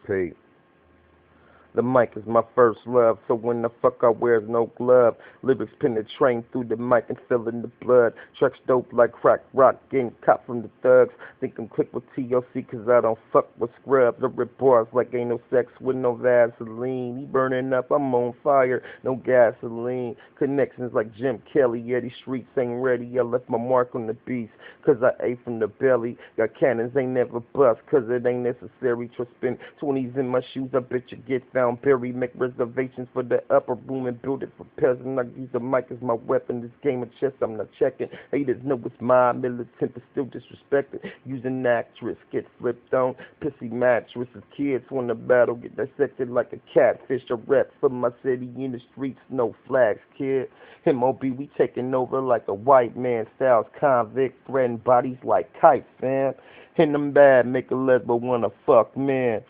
Pete. The mic is my first love, so when the fuck I wears no glove. Lyrics penetrating through the mic and filling the blood. Tracks dope like crack rock, getting caught from the thugs. Think I'm quick with TLC cause I don't fuck with scrubs. I rip bars like ain't no sex with no Vaseline. He burning up, I'm on fire, no gasoline. Connections like Jim Kelly, yeah, these streets ain't ready. I left my mark on the beast cause I ate from the belly. Got cannons, ain't never bust cause it ain't necessary. To spend 20s in my shoes, I bet you get found buried. Make reservations for the upper room and build it for peasant. I use the mic as my weapon. This game of chess I'm not checking. Haters know it's my militant but still disrespected. Using actress, get flipped on. Pissy mattresses, kids wanna battle, get dissected like a catfish. A rep for my city in the streets, no flags, kid. MOB, we taking over like a white man. Styles convict, threatening bodies like kites, fam. And them bad, make a lesbo wanna fuck, man.